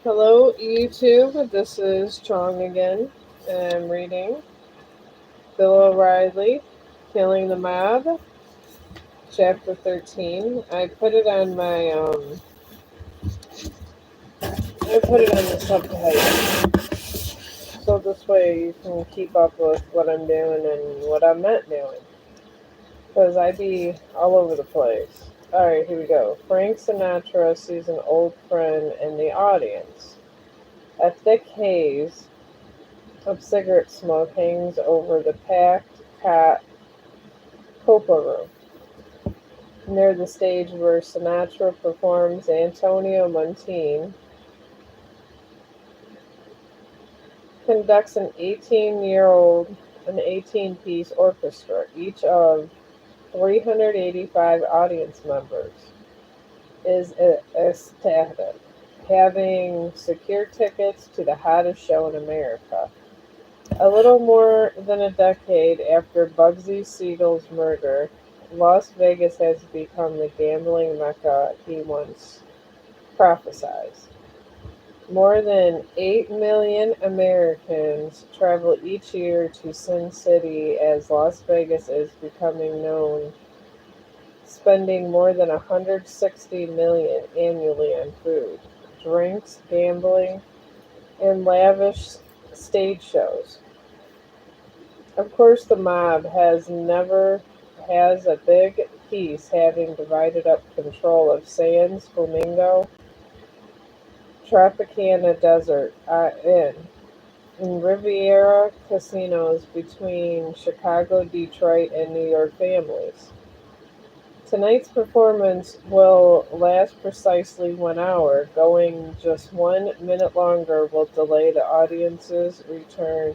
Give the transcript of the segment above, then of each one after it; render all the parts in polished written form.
Hello, YouTube. This is Chong again. I'm reading Bill O'Reilly, Killing the Mob, Chapter 13. I put it on the subtitle, so this way you can keep up with what I'm doing and what I'm not doing, because I be all over the place. All right, here we go. Frank Sinatra sees an old friend in the audience. A thick haze of cigarette smoke hangs over the packed cat Copa room, near the stage where Sinatra performs. Antonio Montine conducts an 18-piece orchestra. Each of 385 audience members is ecstatic, having secured tickets to the hottest show in America. A little more than a decade after Bugsy Siegel's murder, Las Vegas has become the gambling mecca he once prophesied. More than 8 million Americans travel each year to Sin City as Las Vegas is becoming known, spending more than 160 million annually on food, drinks, gambling, and lavish stage shows. Of course, the mob has a big piece, having divided up control of Sands Flamingo Tropicana Desert Inn and Riviera casinos between Chicago, Detroit, and New York families. Tonight's performance will last precisely 1 hour. Going just 1 minute longer will delay the audience's return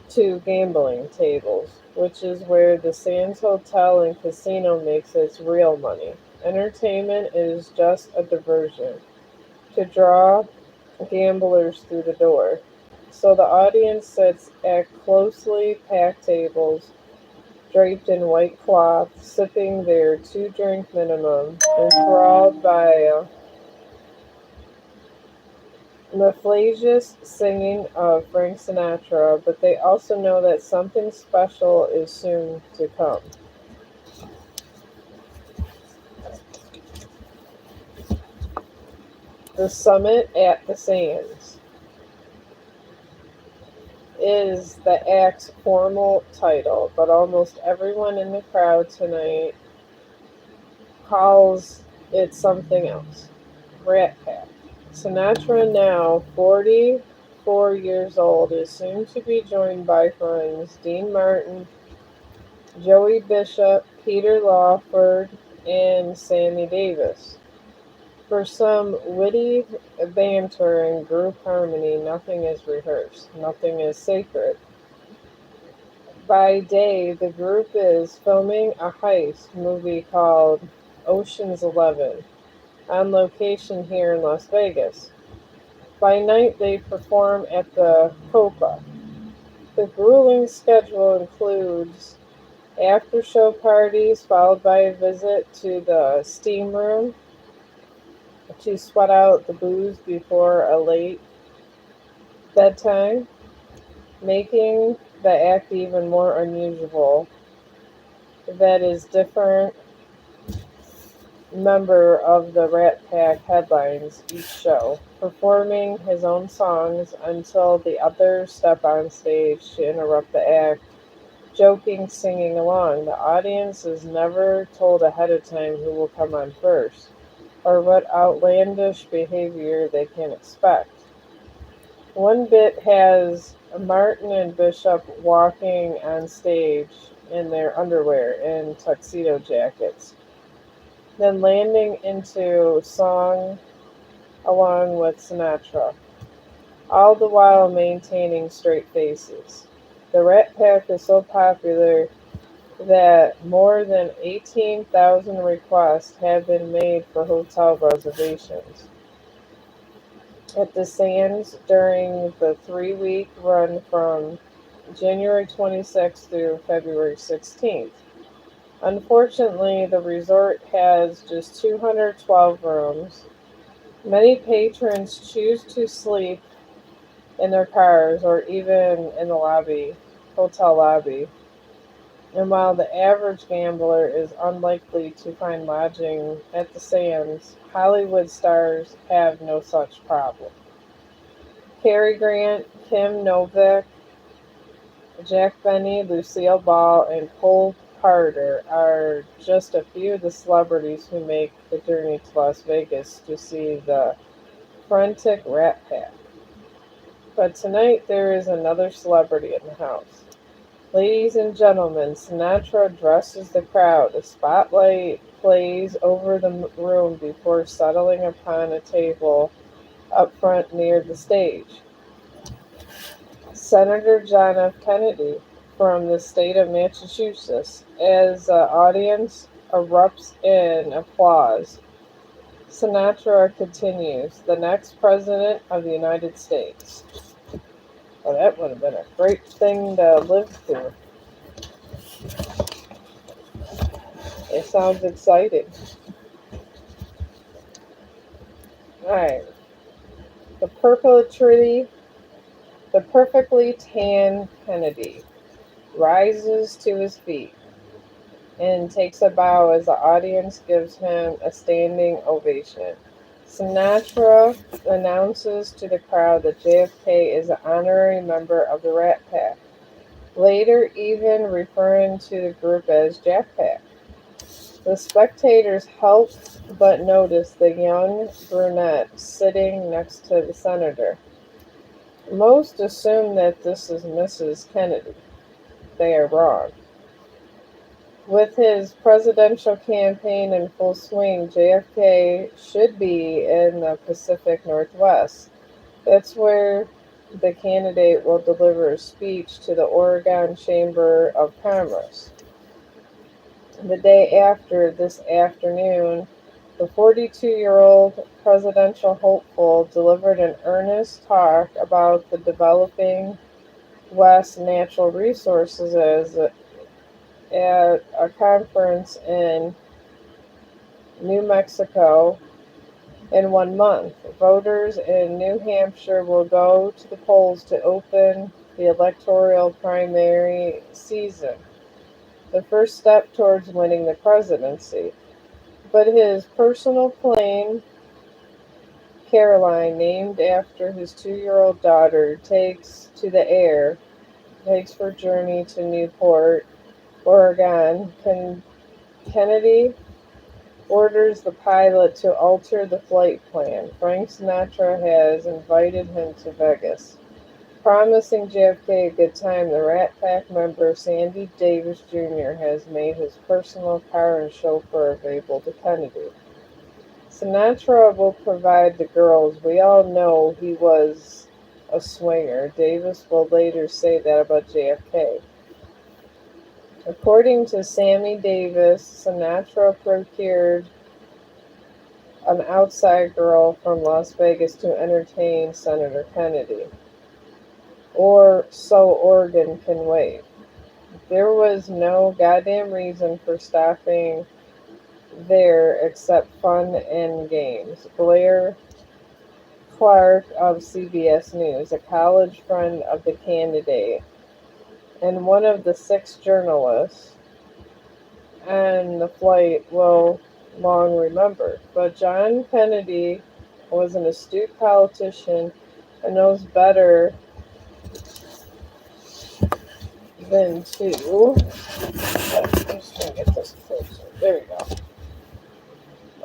to gambling tables, which is where the Sands Hotel and Casino makes its real money. Entertainment is just a diversion to draw gamblers through the door. So the audience sits at closely packed tables, draped in white cloth, sipping their two-drink minimum, enthralled by the flagious singing of Frank Sinatra, but they also know that something special is soon to come. The Summit at the Sands is the act's formal title, but almost everyone in the crowd tonight calls it something else. Rat Pack. Sinatra, now 44 years old, is soon to be joined by friends Dean Martin, Joey Bishop, Peter Lawford, and Sammy Davis. For some witty banter and group harmony, nothing is rehearsed, nothing is sacred. By day, the group is filming a heist movie called Ocean's 11 on location here in Las Vegas. By night, they perform at the Copa. The grueling schedule includes after show parties, followed by a visit to the steam room to sweat out the booze before a late bedtime, making the act even more unusual. That is different member of the Rat Pack headlines each show, performing his own songs until the others step on stage to interrupt the act, joking, singing along. The audience is never told ahead of time who will come on first, or what outlandish behavior they can expect. One bit has Martin and Bishop walking on stage in their underwear and tuxedo jackets, then landing into song along with Sinatra, all the while maintaining straight faces. The Rat Pack is so popular that more than 18,000 requests have been made for hotel reservations at the Sands during the 3 week run from January 26th through February 16th. Unfortunately, the resort has just 212 rooms, Many patrons choose to sleep in their cars or even in the hotel lobby. And while the average gambler is unlikely to find lodging at the Sands, Hollywood stars have no such problem. Cary Grant, Kim Novak, Jack Benny, Lucille Ball, and Cole Carter are just a few of the celebrities who make the journey to Las Vegas to see the frantic Rat Pack. But tonight there is another celebrity in the house. Ladies and gentlemen, Sinatra addresses the crowd. A spotlight plays over the room before settling upon a table up front near the stage. Senator John F. Kennedy from the state of Massachusetts, as the audience erupts in applause. Sinatra continues, the next president of the United States. Well, that would have been a great thing to live through. It sounds exciting. Alright. The the perfectly tan Kennedy rises to his feet and takes a bow as the audience gives him a standing ovation. Sinatra announces to the crowd that JFK is an honorary member of the Rat Pack, later even referring to the group as Jack Pack. The spectators help but notice the young brunette sitting next to the senator. Most assume that this is Mrs. Kennedy. They are wrong. With his presidential campaign in full swing, JFK should be in the Pacific Northwest. That's where the candidate will deliver a speech to the Oregon Chamber of Commerce. The day after, this afternoon, the 42-year-old presidential hopeful delivered an earnest talk about the developing West natural resources at a conference in New Mexico in 1 month. Voters in New Hampshire will go to the polls to open the electoral primary season, the first step towards winning the presidency. But his personal plane, Caroline, named after his 2-year-old daughter, takes for journey to Newport, Oregon. Kennedy orders the pilot to alter the flight plan. Frank Sinatra has invited him to Vegas. Promising JFK a good time, the Rat Pack member Sandy Davis Jr. has made his personal car and chauffeur available to Kennedy. Sinatra will provide the girls. We all know he was a swinger. Davis will later say that about JFK. According to Sammy Davis, Sinatra procured an outside girl from Las Vegas to entertain Senator Kennedy. Or so Oregon can wait. There was no goddamn reason for stopping there except fun and games. Blair Clark of CBS News, a college friend of the candidate, and one of the 6 journalists on the flight will long remember. But John Kennedy was an astute politician and knows better than to. I'm just going to get this closer. There we go.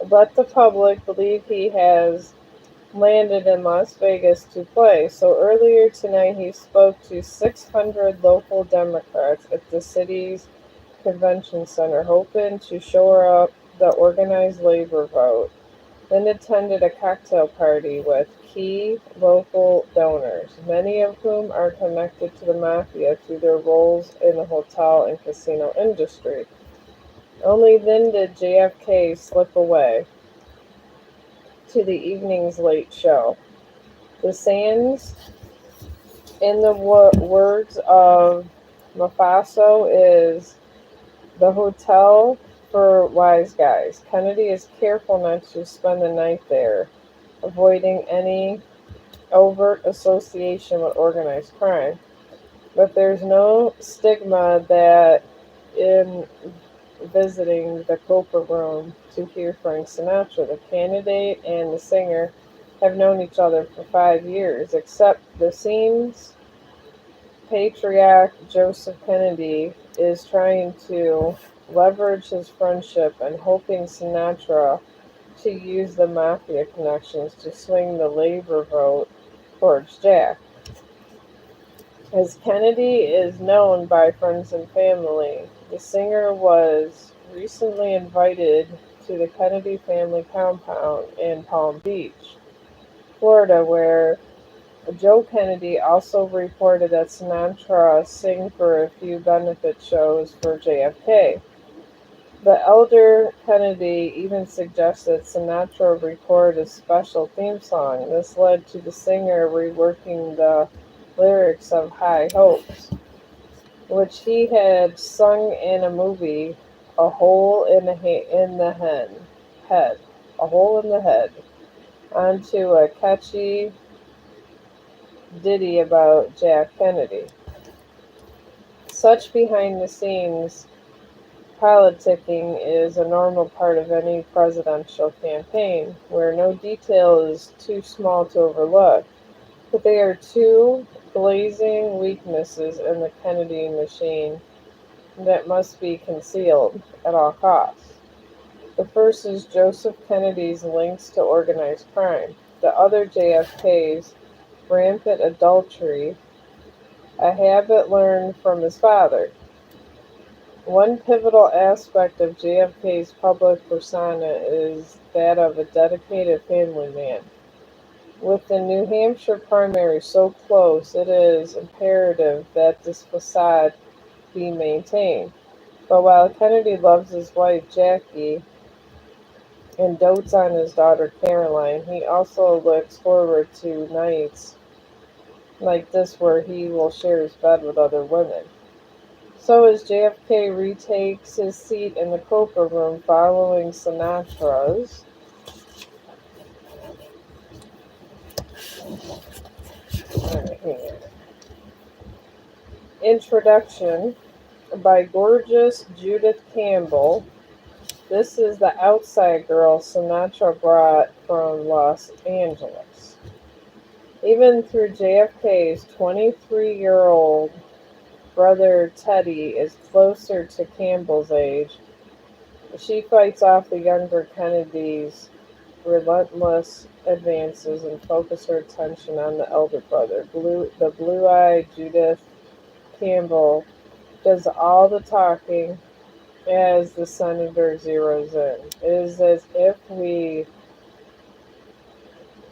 Let the public believe he has landed in Las Vegas to play. So earlier tonight, he spoke to 600 local Democrats at the city's convention center, hoping to shore up the organized labor vote, then attended a cocktail party with key local donors, many of whom are connected to the mafia through their roles in the hotel and casino industry. Only then did JFK slip away to the evening's late show. The Sands, in the words of Mafaso, is the hotel for wise guys. Kennedy is careful not to spend the night there. avoiding any overt association with organized crime. But there's no stigma that in visiting the Copper Room to hear Frank Sinatra. The candidate and the singer have known each other for 5 years, except the scene's patriarch Joseph Kennedy is trying to leverage his friendship and hoping Sinatra to use the mafia connections to swing the labor vote towards Jack. As Kennedy is known by friends and family, the singer was recently invited to the Kennedy family compound in Palm Beach, Florida, where Joe Kennedy also reported that Sinatra sang for a few benefit shows for JFK. The elder Kennedy even suggested Sinatra record a special theme song. This led to the singer reworking the lyrics of High Hopes, which he had sung in a movie, A Hole in the Head, A Hole in the Head, onto a catchy ditty about Jack Kennedy. Such behind the scenes politicking is a normal part of any presidential campaign, where no detail is too small to overlook. But they are two blazing weaknesses in the Kennedy machine that must be concealed at all costs. The first is Joseph Kennedy's links to organized crime. The other, JFK's rampant adultery, a habit learned from his father. One pivotal aspect of JFK's public persona is that of a dedicated family man. With the New Hampshire primary so close, it is imperative that this facade be maintained. But while Kennedy loves his wife Jackie and dotes on his daughter Caroline, he also looks forward to nights like this where he will share his bed with other women. So as JFK retakes his seat in the Copper Room following Sinatra's introduction by gorgeous Judith Campbell. This is the outside girl Sinatra brought from Los Angeles. Even through JFK's 23-year-old brother Teddy is closer to Campbell's age, she fights off the younger Kennedy's relentless advances and focus her attention on the elder brother. The blue-eyed Judith Campbell does all the talking as the senator zeroes in. It is as if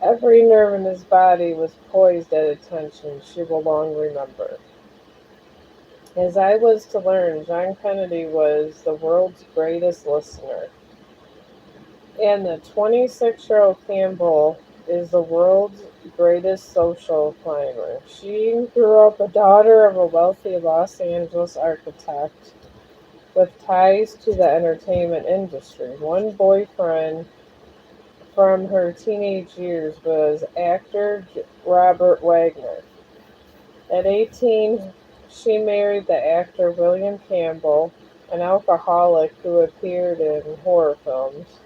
every nerve in his body was poised at attention. She will long remember. As I was to learn, John Kennedy was the world's greatest listener, and the 26-year-old Campbell is the world's greatest social climber. She grew up a daughter of a wealthy Los Angeles architect with ties to the entertainment industry. One boyfriend from her teenage years was actor Robert Wagner. At 18, she married the actor William Campbell, an alcoholic who appeared in horror films.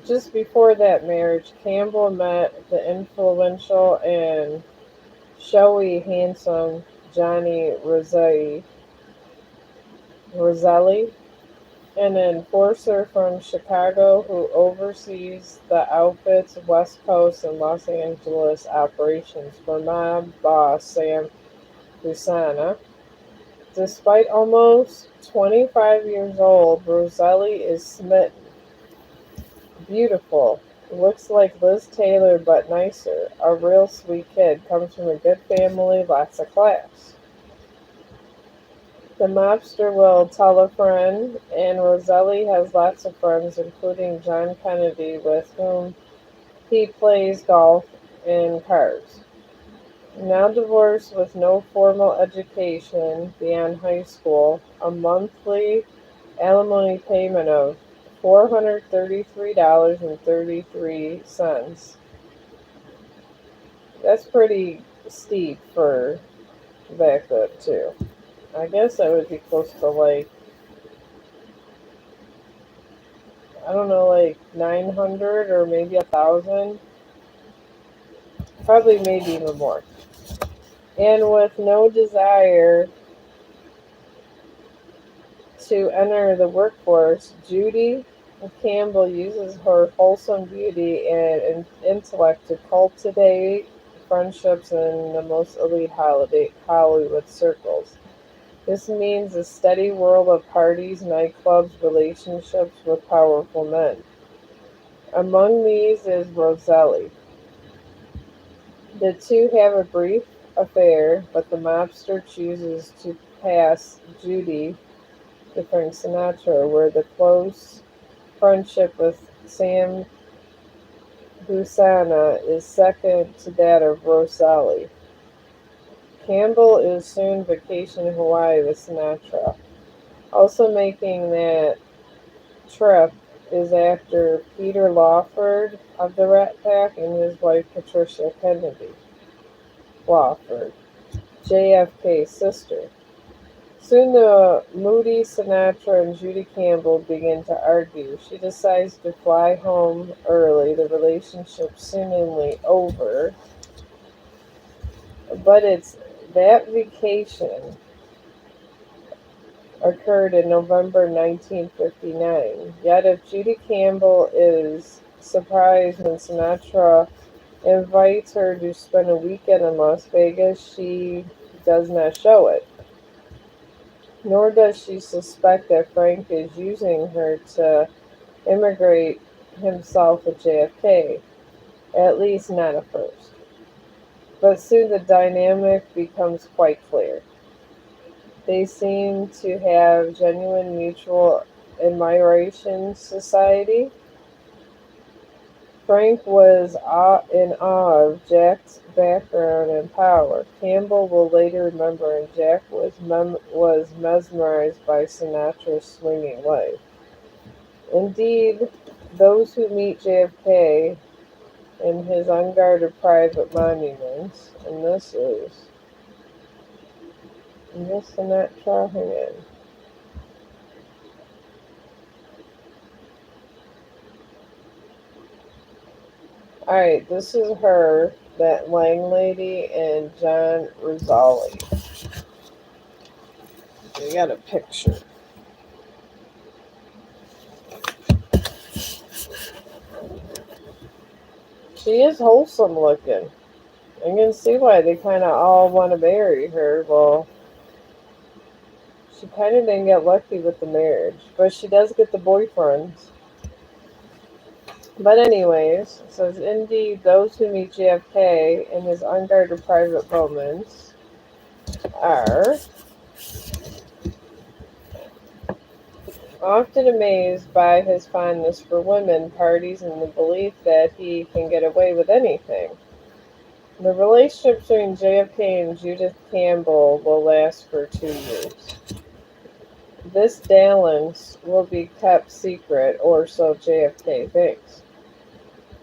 Just before that marriage, Campbell met the influential and showy, handsome Johnny Roselli, an enforcer from Chicago who oversees the outfit's West Coast and Los Angeles operations for mob boss Sam Busana. Despite almost 25 years old, Roselli is smitten. Beautiful. Looks like Liz Taylor but nicer. A real sweet kid. Comes from a good family, lots of class. The mobster will tell a friend, and Roselli has lots of friends, including John Kennedy, with whom he plays golf and cards. Now divorced with no formal education beyond high school, a monthly alimony payment of $433.33. That's pretty steep for back then, too. I guess that would be close to like, I don't know, like 900 or maybe 1,000. Probably maybe even more. And with no desire to enter the workforce, Judy Campbell uses her wholesome beauty and intellect to cultivate friendships in the most elite Hollywood circles. This means a steady world of parties, nightclubs, relationships with powerful men. Among these is Roselli. The two have a brief affair, but the mobster chooses to pass Judy to Frank Sinatra, where the close friendship with Sam Busana is second to that of Roselli. Campbell is soon vacationing in Hawaii with Sinatra. Also making that trip is actor Peter Lawford of the Rat Pack and his wife Patricia Kennedy Lawford, JFK's sister. Soon the moody Sinatra and Judy Campbell begin to argue. She decides to fly home early, the relationship seemingly over, but it's that vacation occurred in November 1959. Yet if Judy Campbell is surprised when Sinatra invites her to spend a weekend in Las Vegas, she does not show it. Nor does she suspect that Frank is using her to immigrate himself with JFK, at least not at first. But soon the dynamic becomes quite clear. They seem to have genuine mutual admiration society. Frank was in awe of Jack's background and power. Campbell will later remember, and Jack was mesmerized by Sinatra's swinging life. Indeed, those who meet JFK in his unguarded private monuments, and this Sinatra, hang on. Alright, this is her, that Lang lady, and John Rosali. We got a picture. She is wholesome looking. I can see why they kind of all want to marry her. Well, she kind of didn't get lucky with the marriage, but she does get the boyfriends. But anyways, it says, indeed, those who meet JFK in his unguarded private moments are often amazed by his fondness for women, parties, and the belief that he can get away with anything. The relationship between JFK and Judith Campbell will last for 2 years. This dalliance will be kept secret, or so JFK thinks.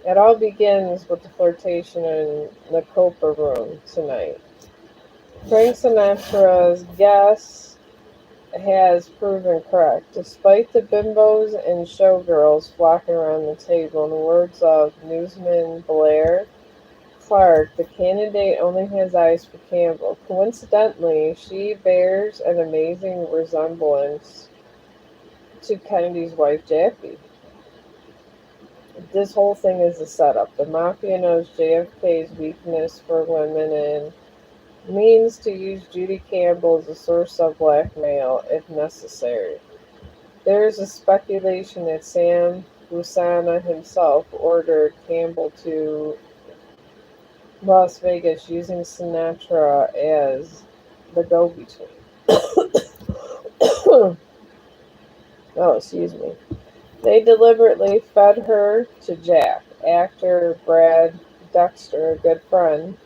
It all begins with the flirtation in the Copa room tonight. Frank Sinatra's guess has proven correct. Despite the bimbos and showgirls flocking around the table, in the words of newsman Blair Clark, the candidate only has eyes for Campbell. Coincidentally, she bears an amazing resemblance to Kennedy's wife, Jackie. This whole thing is a setup. The mafia knows JFK's weakness for women and means to use Judy Campbell as a source of blackmail if necessary. There is a speculation that Sam Busana himself ordered Campbell to Las Vegas using Sinatra as the go-between. Oh, excuse me. They deliberately fed her to Jack. Actor Brad Dexter, a good friend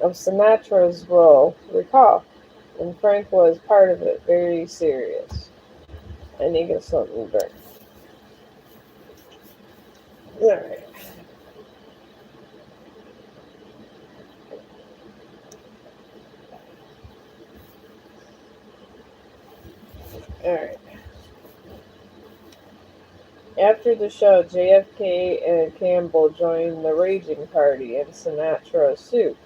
of Sinatra's, will recall, and Frank was part of it, very serious. I need to get something to drink. Alright. Alright. After the show, JFK and Campbell joined the raging party in Sinatra suit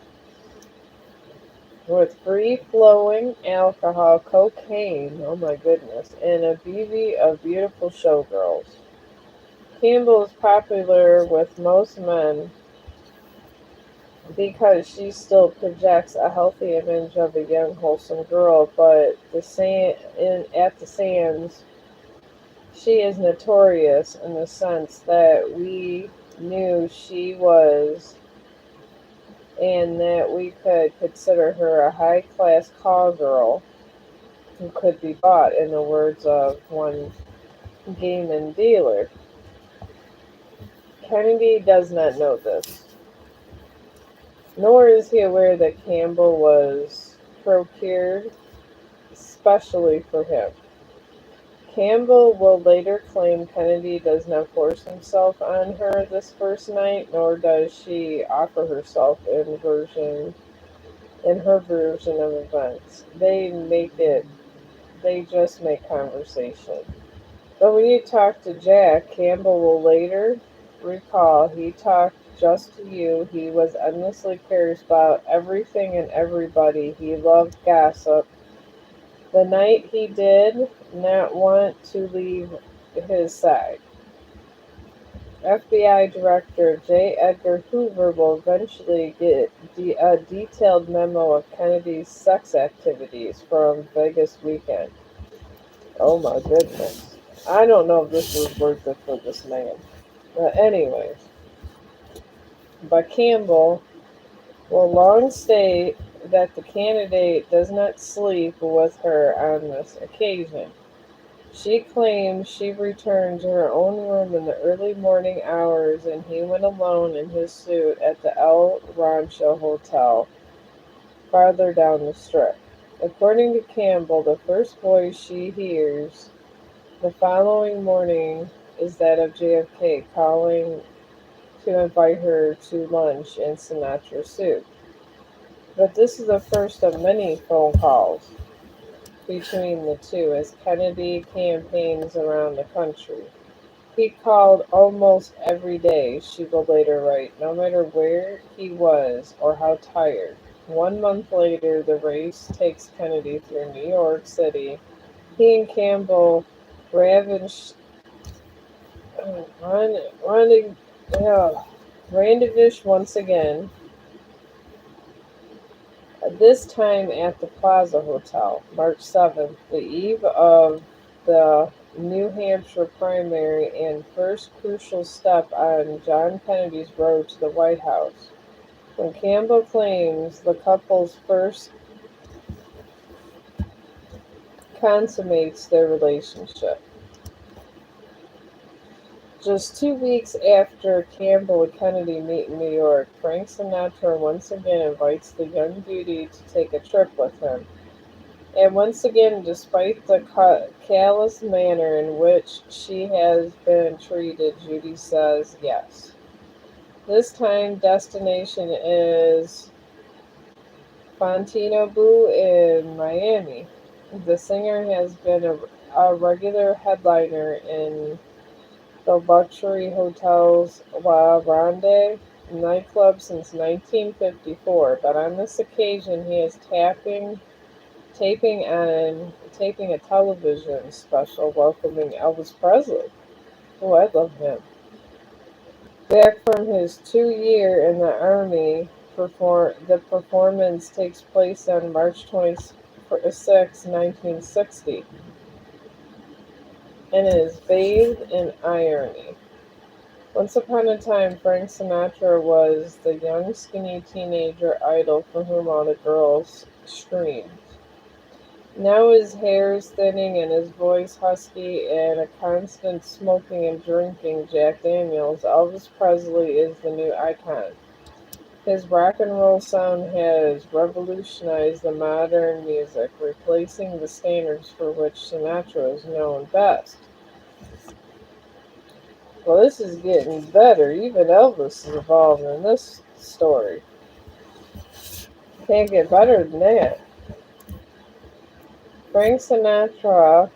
with free-flowing alcohol, cocaine, oh my goodness, and a bevy of beautiful showgirls. Campbell is popular with most men because she still projects a healthy image of a young, wholesome girl, but at the Sands, she is notorious in the sense that we knew she was and that we could consider her a high-class call girl who could be bought, in the words of one gaming dealer. Kennedy does not know this, nor is he aware that Campbell was procured specially for him. Campbell will later claim Kennedy does not force himself on her this first night, nor does she offer herself in her version of events. They just make conversation. But when you talk to Jack, Campbell will later recall he talked just to you. He was endlessly curious about everything and everybody. He loved gossip. The night he did not want to leave his side. FBI Director J. Edgar Hoover will eventually get a detailed memo of Kennedy's sex activities from Vegas weekend. Oh my goodness. I don't know if this was worth it for this man. But anyways, but Campbell will long state that the candidate does not sleep with her on this occasion. She claims she returned to her own room in the early morning hours and he went alone in his suit at the El Rancho Hotel farther down the strip. According to Campbell, the first voice she hears the following morning is that of JFK calling to invite her to lunch in Sinatra suit. But this is the first of many phone calls between the two as Kennedy campaigns around the country. He called almost every day, she will later write, no matter where he was or how tired. 1 month later, the race takes Kennedy through New York City. He and Campbell ravaged, randivish once again, this time at the Plaza Hotel, March 7th, the eve of the New Hampshire primary and first crucial step on John Kennedy's road to the White House, when Campbell claims the couple's first consummates their relationship. Just 2 weeks after Campbell and Kennedy meet in New York, Frank Sinatra once again invites the young beauty to take a trip with him. And once again, despite the callous manner in which she has been treated, Judy says yes. This time, destination is Fontainebleau in Miami. The singer has been a regular headliner in the luxury hotel's La Ronde nightclub since 1954, but on this occasion he is taping a television special welcoming Elvis Presley. Oh, I love him. Back from his 2 year in the army, the performance takes place on March 26, 1960, and is bathed in irony. Once upon a time, Frank Sinatra was the young, skinny teenager idol for whom all the girls screamed. Now his hair is thinning and his voice husky and a constant smoking and drinking Jack Daniels, Elvis Presley is the new icon. His rock and roll sound has revolutionized the modern music, replacing the standards for which Sinatra is known best. Well, this is getting better. Even Elvis is involved in this story. Can't get better than that. Frank Sinatra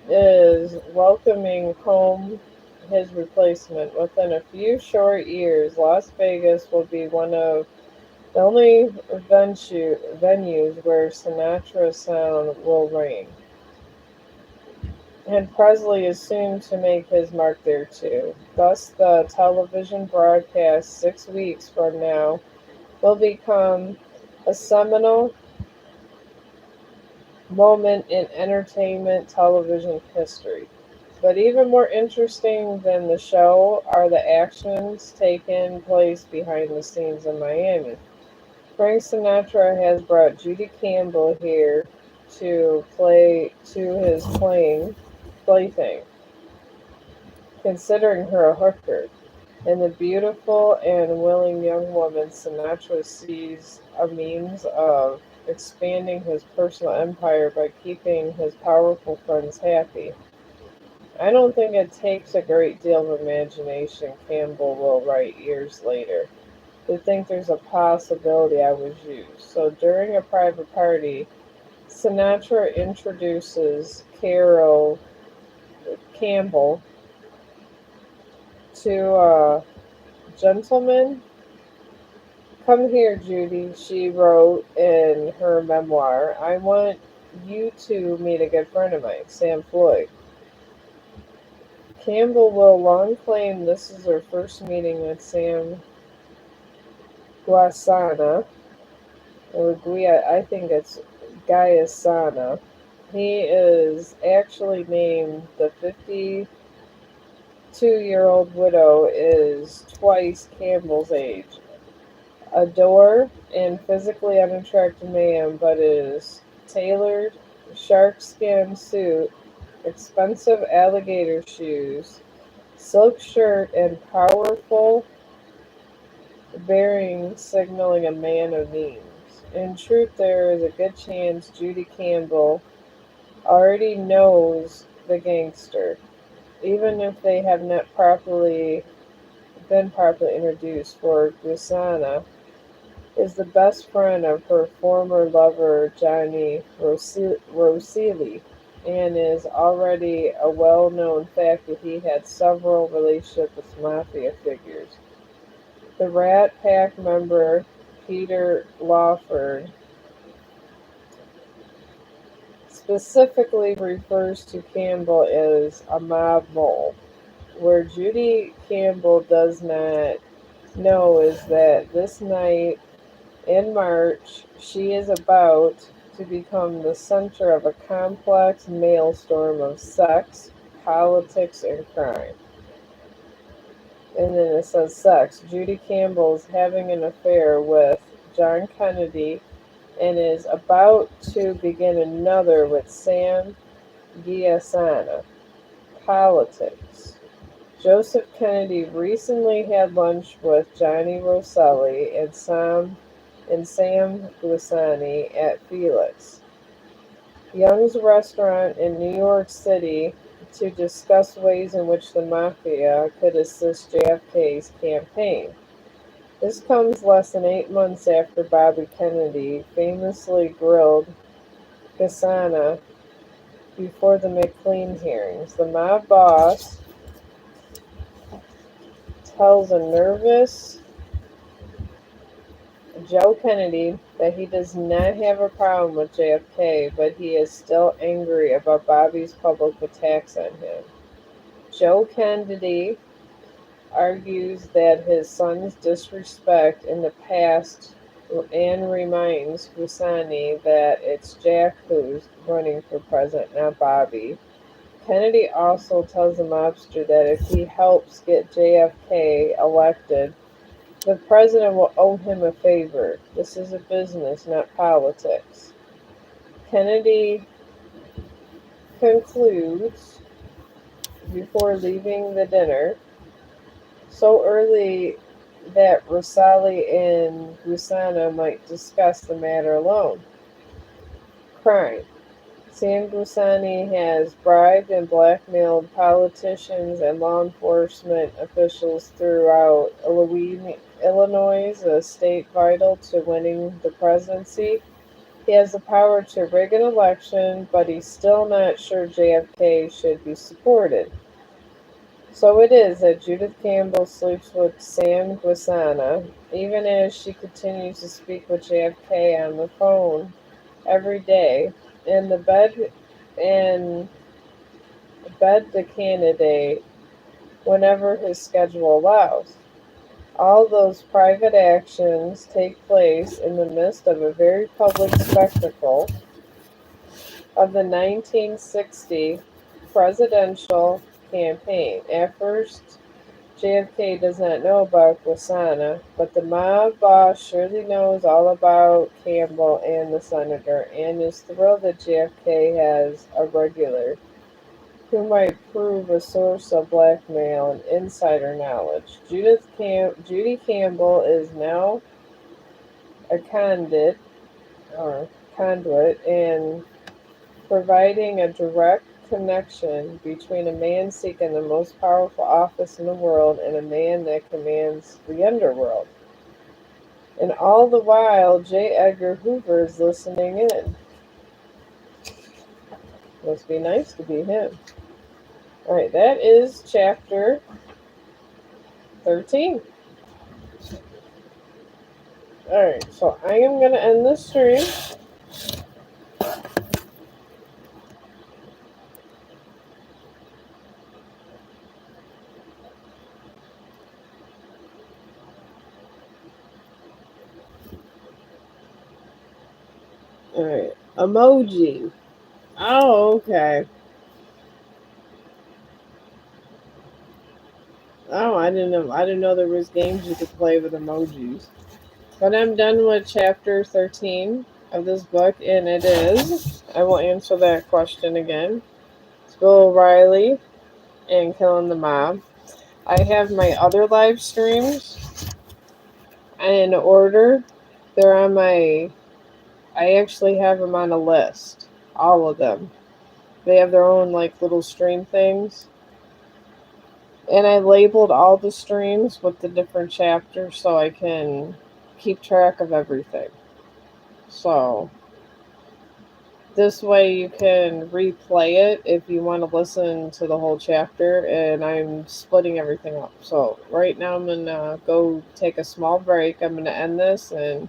is welcoming home his replacement. Within a few short years, Las Vegas will be one of the only venues where Sinatra sound will ring. And Presley is soon to make his mark there too. Thus, the television broadcast 6 weeks from now will become a seminal moment in entertainment television history. But even more interesting than the show are the actions taking place behind the scenes in Miami. Frank Sinatra has brought Judy Campbell here to play to his plaything, considering her a hooker. In the beautiful and willing young woman, Sinatra sees a means of expanding his personal empire by keeping his powerful friends happy. I don't think it takes a great deal of imagination, Campbell will write years later, to think there's a possibility I was used. So during a private party, Sinatra introduces Carol Campbell to a gentleman. Come here, Judy, she wrote in her memoir. I want you to meet a good friend of mine, Sam Floyd. Campbell will long claim this is her first meeting with Sam Guasana, or Guia, I think it's Gaiasana. He is actually named the 52-year-old widow is twice Campbell's age. Adore and physically unattractive man, but is tailored sharkskin suit, expensive alligator shoes, silk shirt, and powerful bearing signaling a man of means. In truth, there is a good chance Judy Campbell already knows the gangster, even if they have not been properly introduced, for Gusana is the best friend of her former lover Johnny Roselli, and is already a well-known fact that he had several relationships with mafia figures. The Rat Pack member Peter Lawford specifically refers to Campbell as a mob mole. Where Judy Campbell does not know is that this night in March, she is about to become the center of a complex maelstrom of sex, politics, and crime. And then it says sex. Judy Campbell is having an affair with John Kennedy and is about to begin another with Sam Giassana. Politics. Joseph Kennedy recently had lunch with Johnny Rosselli and Sam Guisani at Felix Young's restaurant in New York City to discuss ways in which the mafia could assist JFK's campaign. This comes less than 8 months after Bobby Kennedy famously grilled Guisana before the McLean hearings. The mob boss tells a nervous Joe Kennedy that he does not have a problem with JFK, but he is still angry about Bobby's public attacks on him. Joe Kennedy argues that his son's disrespect in the past and reminds Gusani that it's Jack who's running for president, not Bobby. Kennedy also tells the mobster that if he helps get JFK elected, the president will owe him a favor. This is a business, not politics. Kennedy concludes before leaving the dinner. So early that Rosali and Gusana might discuss the matter alone. Crime. Sam Gusani has bribed and blackmailed politicians and law enforcement officials throughout Illinois, a state vital to winning the presidency. He has the power to rig an election, but he's still not sure JFK should be supported. So it is that Judith Campbell sleeps with Sam Guisana, even as she continues to speak with JFK on the phone every day, in the bed and bed the candidate whenever his schedule allows. All those private actions take place in the midst of a very public spectacle of the 1960 presidential campaign. At first, JFK does not know about Guasana, but the mob boss surely knows all about Campbell and the senator and is thrilled that JFK has a regular who might prove a source of blackmail and insider knowledge. Judy Campbell is now a conduit and providing a direct connection between a man seeking the most powerful office in the world and a man that commands the underworld. And all the while, J. Edgar Hoover is listening in. Must be nice to be him. Alright, that is chapter 13. Alright, so I am going to end this stream. Alright, emoji. Oh, okay. Oh, I didn't know. I didn't know there was games you could play with emojis. But I'm done with chapter 13 of this book, and it is. I will answer that question again. It's Bill O'Reilly and Killing the Mob. I have my other live streams in order. They're on my. I actually have them on a list. All of them. They have their own like little stream things. And I labeled all the streams with the different chapters so I can keep track of everything. So this way you can replay it if you want to listen to the whole chapter, and I'm splitting everything up. So right now I'm going to go take a small break. I'm going to end this, and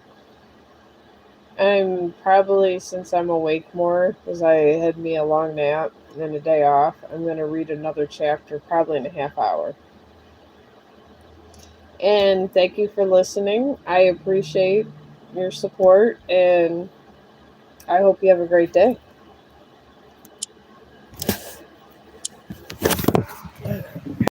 I'm probably, since I'm awake more, because I had me a long nap and a day off, I'm going to read another chapter probably in a half hour. And thank you for listening. I appreciate your support, and I hope you have a great day.